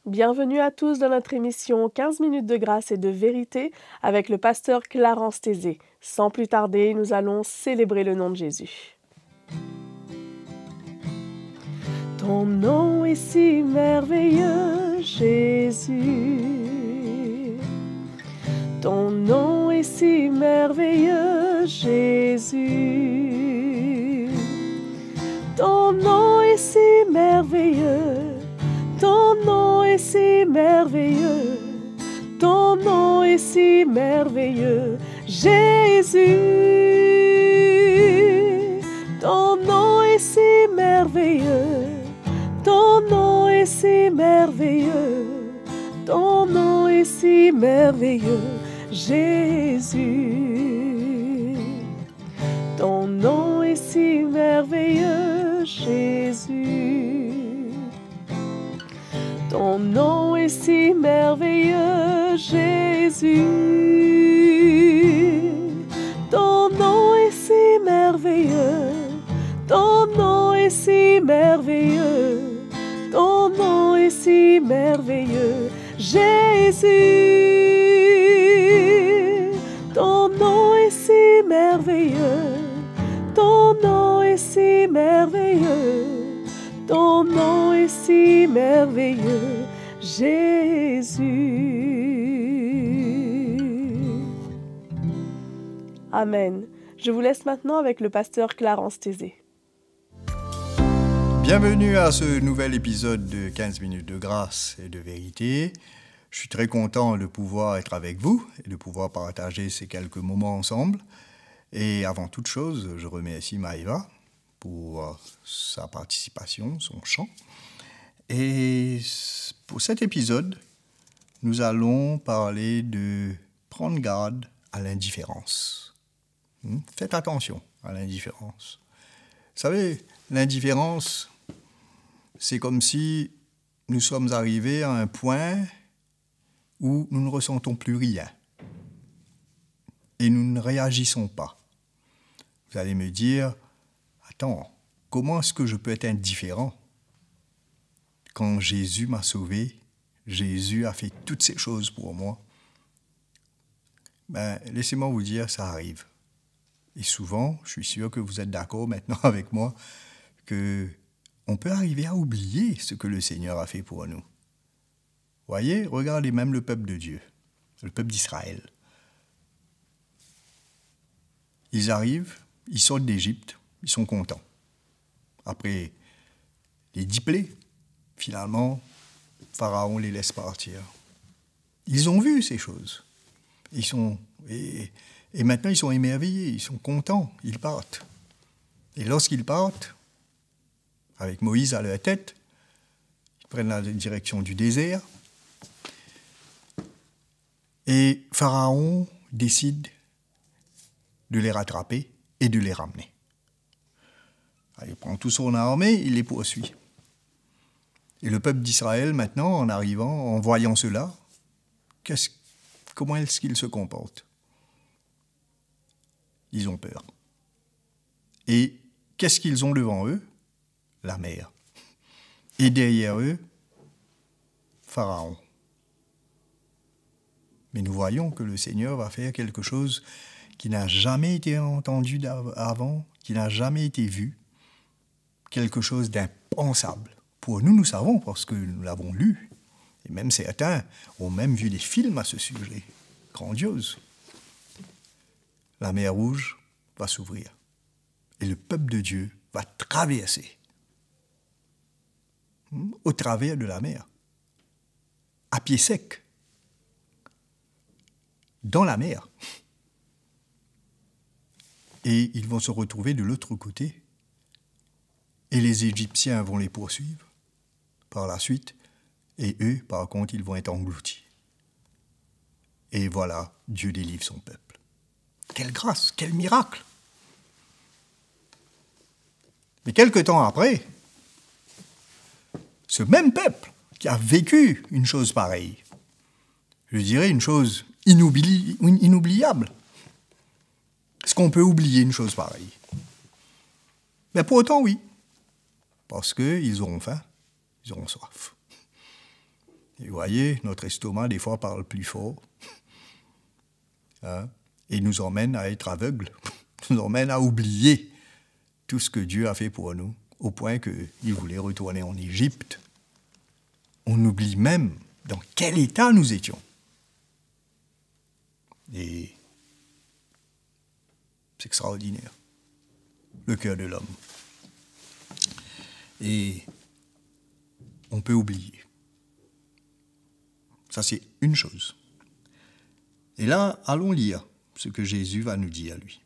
Bienvenue à tous dans notre émission 15 minutes de grâce et de vérité avec le pasteur Clarence Tézé. Sans plus tarder, nous allons célébrer le nom de Jésus. Ton nom est si merveilleux, Jésus. Ton nom est si merveilleux, Jésus. Ton nom est si merveilleux. Ton nom est si merveilleux, ton nom est si merveilleux, Jésus. Ton nom est si merveilleux, ton nom est si merveilleux, ton nom est si merveilleux, Jésus. Ton nom est si merveilleux, Jésus. Ton nom est si merveilleux, Jésus. Ton nom est si merveilleux, ton nom est si merveilleux, ton nom est si merveilleux, Jésus. Ton nom est si merveilleux, ton nom est si merveilleux. Ton nom est si merveilleux, Jésus. Amen. Je vous laisse maintenant avec le pasteur Clarence Tézé. Bienvenue à ce nouvel épisode de 15 minutes de grâce et de vérité. Je suis très content de pouvoir être avec vous et de pouvoir partager ces quelques moments ensemble. Et avant toute chose, je remercie Maïva pour sa participation, son chant. Et pour cet épisode, nous allons parler de prendre garde à l'indifférence. Faites attention à l'indifférence. Vous savez, l'indifférence, c'est comme si nous sommes arrivés à un point où nous ne ressentons plus rien et nous ne réagissons pas. Vous allez me dire, attends, comment est-ce que je peux être indifférent? Quand Jésus m'a sauvé, Jésus a fait toutes ces choses pour moi. Laissez-moi vous dire, ça arrive. Et souvent, je suis sûr que vous êtes d'accord maintenant avec moi, qu'on peut arriver à oublier ce que le Seigneur a fait pour nous. Voyez, regardez même le peuple de Dieu, le peuple d'Israël. Ils arrivent, ils sortent d'Égypte, ils sont contents. Après les 10 plaies, finalement, Pharaon les laisse partir. Ils ont vu ces choses. Et maintenant, ils sont émerveillés, ils sont contents, ils partent. Et lorsqu'ils partent, avec Moïse à leur tête, ils prennent la direction du désert. Et Pharaon décide de les rattraper et de les ramener. Il prend toute son armée, il les poursuit. Et le peuple d'Israël, maintenant, en arrivant, en voyant cela, comment est-ce qu'ils se comportent? Ils ont peur. Et qu'est-ce qu'ils ont devant eux? La mer. Et derrière eux, Pharaon. Mais nous voyons que le Seigneur va faire quelque chose qui n'a jamais été entendu avant, qui n'a jamais été vu, quelque chose d'impensable. Pour nous, nous savons parce que nous l'avons lu. Et même certains ont même vu des films à ce sujet. Grandiose. La mer Rouge va s'ouvrir. Et le peuple de Dieu va traverser au travers de la mer, à pied sec, dans la mer. Et ils vont se retrouver de l'autre côté. Et les Égyptiens vont les poursuivre par la suite. Et eux, par contre, ils vont être engloutis. Et voilà, Dieu délivre son peuple. Quelle grâce, quel miracle! Mais quelque temps après, ce même peuple qui a vécu une chose pareille, je dirais une chose inoubliable. Est-ce qu'on peut oublier une chose pareille? Mais pour autant, oui. Parce qu'ils auront faim, ils auront soif. Et vous voyez, notre estomac, des fois, parle plus fort. Hein? Et nous emmène à être aveugles, nous emmène à oublier tout ce que Dieu a fait pour nous, au point qu'il voulait retourner en Égypte. On oublie même dans quel état nous étions. Et c'est extraordinaire, le cœur de l'homme. Et on peut oublier. Ça, c'est une chose. Et là, allons lire ce que Jésus va nous dire, lui.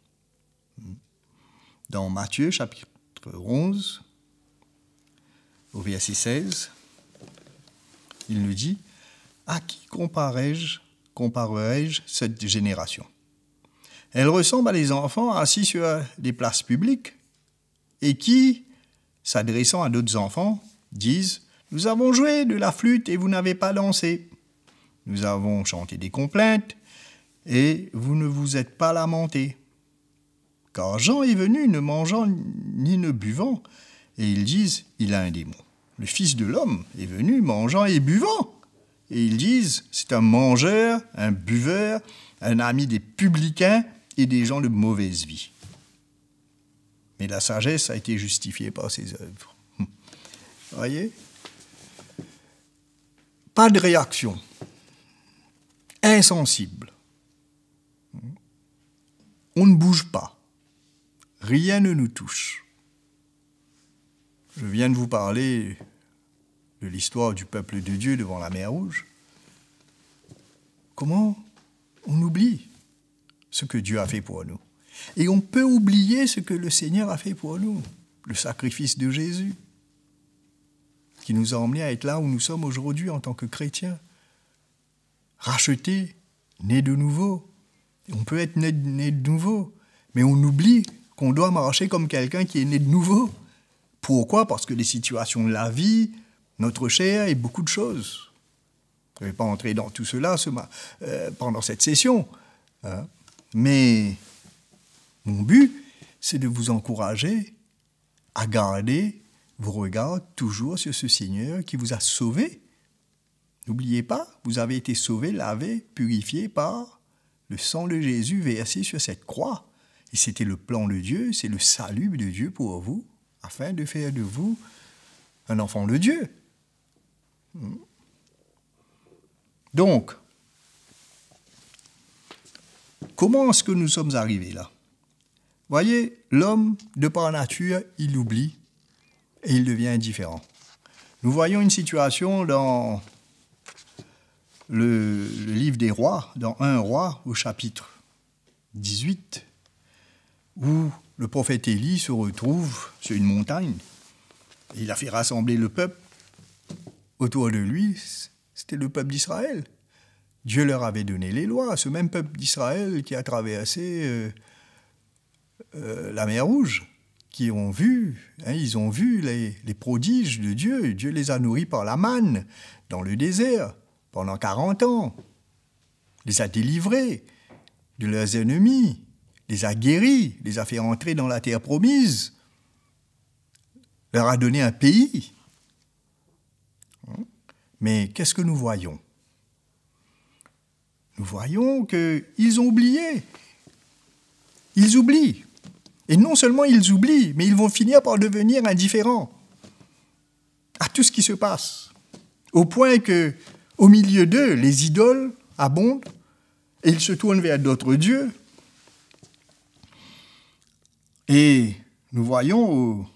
Dans Matthieu, chapitre 11, au verset 16, il nous dit « À qui comparerai-je cette génération ? Elle ressemble à des enfants assis sur des places publiques et qui, s'adressant à d'autres enfants, disent « Nous avons joué de la flûte et vous n'avez pas dansé. Nous avons chanté des complaintes et vous ne vous êtes pas lamentés. Car Jean est venu ne mangeant ni ne buvant, et ils disent « Il a un démon. » Le Fils de l'homme est venu mangeant et buvant, et ils disent « C'est un mangeur, un buveur, un ami des publicains et des gens de mauvaise vie. » Mais la sagesse a été justifiée par ses œuvres. Voyez ? Pas de réaction. Insensible. On ne bouge pas. Rien ne nous touche. Je viens de vous parler de l'histoire du peuple de Dieu devant la mer Rouge. Comment on oublie ce que Dieu a fait pour nous? Et on peut oublier ce que le Seigneur a fait pour nous, le sacrifice de Jésus, qui nous a emmenés à être là où nous sommes aujourd'hui en tant que chrétiens, rachetés, nés de nouveau. On peut être né de nouveau, mais on oublie qu'on doit marcher comme quelqu'un qui est né de nouveau. Pourquoi ? Parce que les situations de la vie, notre chair et beaucoup de choses. Je ne vais pas entrer dans tout cela pendant cette session. Hein. Mais mon but, c'est de vous encourager à garder vos regards toujours sur ce Seigneur qui vous a sauvé. N'oubliez pas, vous avez été sauvés, lavés, purifiés par le sang de Jésus versé sur cette croix. Et c'était le plan de Dieu, c'est le salut de Dieu pour vous, afin de faire de vous un enfant de Dieu. Donc, comment est-ce que nous sommes arrivés là ? Voyez, l'homme, de par nature, il oublie et il devient indifférent. Nous voyons une situation dans le livre des rois, dans 1 roi, au chapitre 18, où le prophète Élie se retrouve sur une montagne. Et il a fait rassembler le peuple autour de lui. C'était le peuple d'Israël. Dieu leur avait donné les lois. Ce même peuple d'Israël qui a traversé la mer Rouge, qui ont vu, ils ont vu les prodiges de Dieu. Dieu les a nourris par la manne dans le désert pendant 40 ans. Les a délivrés de leurs ennemis, les a guéris, les a fait entrer dans la terre promise, leur a donné un pays. Mais qu'est-ce que nous voyons ? Nous voyons qu'ils ont oublié. Ils oublient. Et non seulement ils oublient, mais ils vont finir par devenir indifférents à tout ce qui se passe. Au point que, au milieu d'eux, les idoles abondent et ils se tournent vers d'autres dieux. Et nous voyons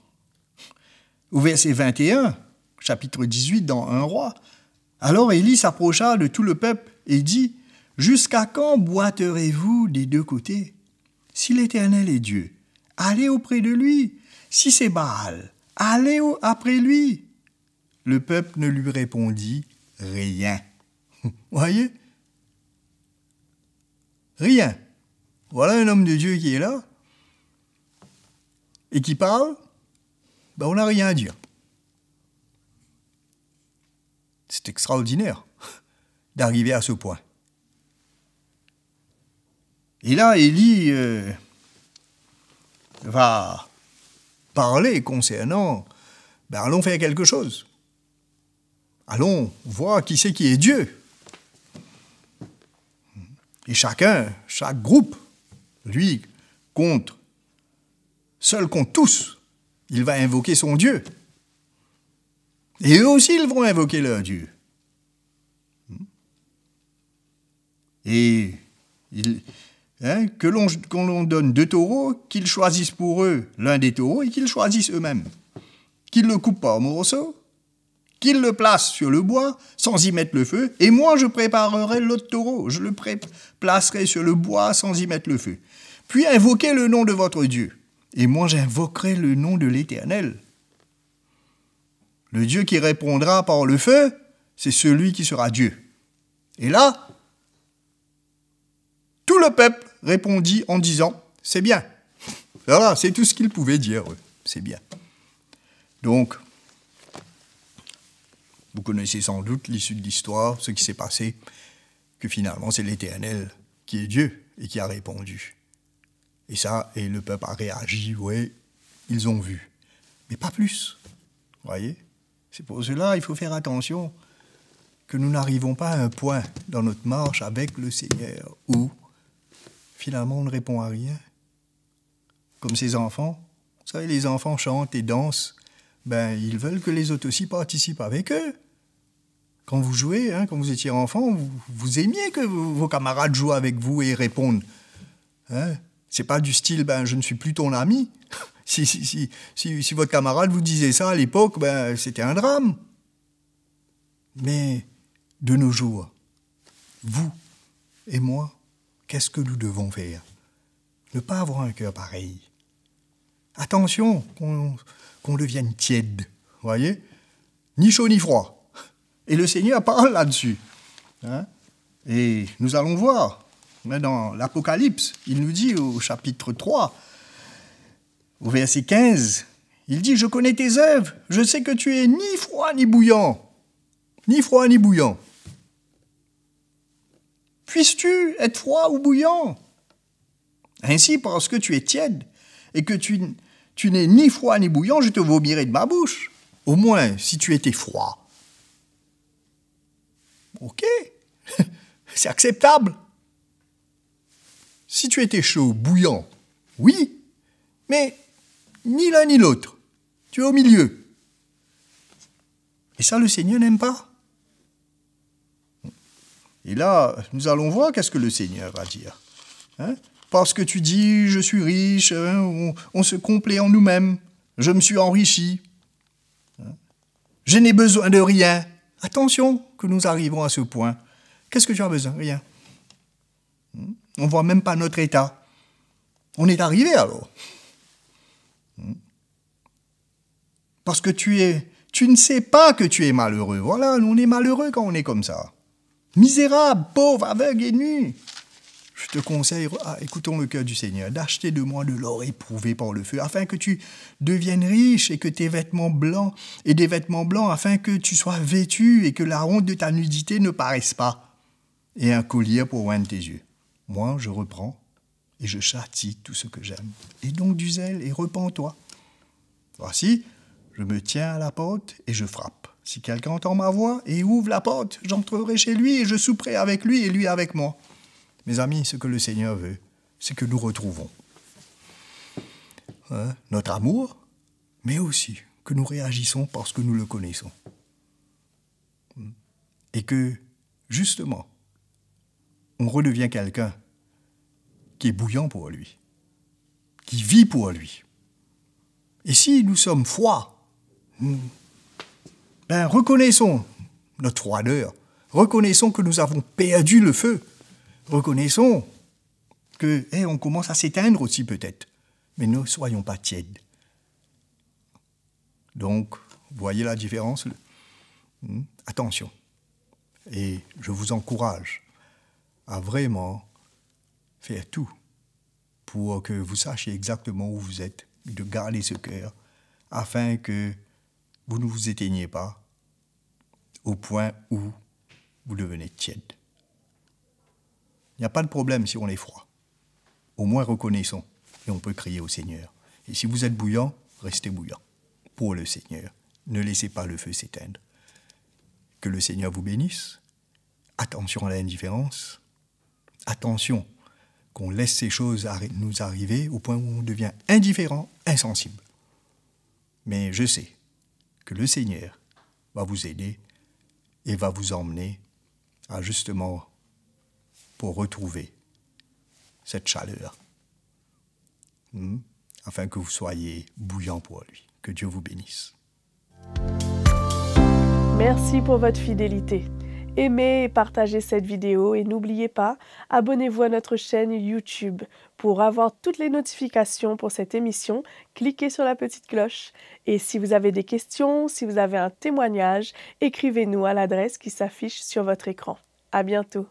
au verset 21, chapitre 18 dans 1 roi, « Alors Élie s'approcha de tout le peuple et dit, « Jusqu'à quand boiterez-vous des deux côtés ? Si l'Éternel est Dieu, allez auprès de lui. Si c'est Baal, allez après lui. » Le peuple ne lui répondit rien. Voyez ? Rien. Voilà un homme de Dieu qui est là et qui parle, on n'a rien à dire. C'est extraordinaire d'arriver à ce point. Et là, Élie va parler concernant, allons faire quelque chose. allons voir qui c'est qui est Dieu. Et chaque groupe, lui, seul contre tous, il va invoquer son Dieu. Et eux aussi, ils vont invoquer leur Dieu. Et qu'on l'on donne 2 taureaux, qu'ils choisissent pour eux l'un des taureaux et qu'ils choisissent eux-mêmes. Qu'ils le coupent par morceaux, qu'ils le placent sur le bois sans y mettre le feu, et moi je préparerai l'autre taureau, je le placerai sur le bois sans y mettre le feu. Puis invoquez le nom de votre Dieu, et moi j'invoquerai le nom de l'Éternel. Le Dieu qui répondra par le feu, c'est celui qui sera Dieu. Et là, tout le peuple répondit en disant, c'est bien. Voilà, c'est tout ce qu'ils pouvaient dire, c'est bien. Donc, vous connaissez sans doute l'issue de l'histoire, ce qui s'est passé, que finalement c'est l'Éternel qui est Dieu et qui a répondu. Et le peuple a réagi, oui, ils ont vu. Mais pas plus, voyez. C'est pour cela, il faut faire attention que nous n'arrivons pas à un point dans notre marche avec le Seigneur où, finalement, on ne répond à rien. Comme ces enfants. Vous savez, les enfants chantent et dansent. Ils veulent que les autres aussi participent avec eux. Quand vous jouez, quand vous étiez enfant, vous aimiez que vos camarades jouent avec vous et répondent. C'est pas du style, je ne suis plus ton ami. Si votre camarade vous disait ça à l'époque, c'était un drame. Mais de nos jours, vous et moi, qu'est-ce que nous devons faire? Ne pas avoir un cœur pareil. Attention qu'on devienne tiède, voyez? Ni chaud ni froid. Et le Seigneur parle là-dessus. Et nous allons voir. Dans l'Apocalypse, il nous dit au chapitre 3, au verset 15, il dit « Je connais tes œuvres, je sais que tu es ni froid ni bouillant. Ni froid ni bouillant. Puisses-tu être froid ou bouillant? Ainsi, parce que tu es tiède et que tu n'es ni froid ni bouillant, je te vomirai de ma bouche. Au moins, si tu étais froid. » Ok, c'est acceptable. Si tu étais chaud, bouillant, oui, mais ni l'un ni l'autre. Tu es au milieu. Et ça, le Seigneur n'aime pas. Et là, nous allons voir qu'est-ce que le Seigneur va dire. Parce que tu dis, je suis riche, on se complaît en nous-mêmes, je me suis enrichi, je n'ai besoin de rien. Attention que nous arrivons à ce point. Qu'est-ce que tu as besoin? Rien. On ne voit même pas notre état. On est arrivé alors. Parce que tu ne sais pas que tu es malheureux. Voilà, on est malheureux quand on est comme ça. Misérable, pauvre, aveugle et nu. Je te conseille, écoutons le cœur du Seigneur, d'acheter de moi de l'or éprouvé par le feu, afin que tu deviennes riche et que tes vêtements blancs, et des vêtements blancs, afin que tu sois vêtu et que la honte de ta nudité ne paraisse pas, et un collier pour oindre tes yeux. Moi, je reprends et je châtie tout ce que j'aime. Et donc du zèle et repens-toi. Voici, je me tiens à la porte et je frappe. Si quelqu'un entend ma voix et ouvre la porte, j'entrerai chez lui et je souperai avec lui et lui avec moi. Mes amis, ce que le Seigneur veut, c'est que nous retrouvons notre amour, mais aussi que nous réagissons parce que nous le connaissons. Et que, justement, on redevient quelqu'un qui est bouillant pour lui, qui vit pour lui. Et si nous sommes froids, reconnaissons notre froideur, reconnaissons que nous avons perdu le feu, reconnaissons que on commence à s'éteindre aussi peut-être, mais ne soyons pas tièdes. Donc, voyez la différence? Attention. Et je vous encourage à vraiment faire tout pour que vous sachiez exactement où vous êtes, de garder ce cœur, afin que vous ne vous éteigniez pas au point où vous devenez tiède. Il n'y a pas de problème si on est froid. Au moins reconnaissons et on peut crier au Seigneur. Et si vous êtes bouillant, restez bouillant pour le Seigneur. Ne laissez pas le feu s'éteindre. Que le Seigneur vous bénisse. Attention à l'indifférence. Attention qu'on laisse ces choses nous arriver au point où on devient indifférent, insensible. Mais je sais que le Seigneur va vous aider et va vous emmener à justement pour retrouver cette chaleur, afin que vous soyez bouillant pour lui. Que Dieu vous bénisse. Merci pour votre fidélité. Aimez et partagez cette vidéo et n'oubliez pas, abonnez-vous à notre chaîne YouTube. Pour avoir toutes les notifications pour cette émission, cliquez sur la petite cloche. Et si vous avez des questions, si vous avez un témoignage, écrivez-nous à l'adresse qui s'affiche sur votre écran. À bientôt.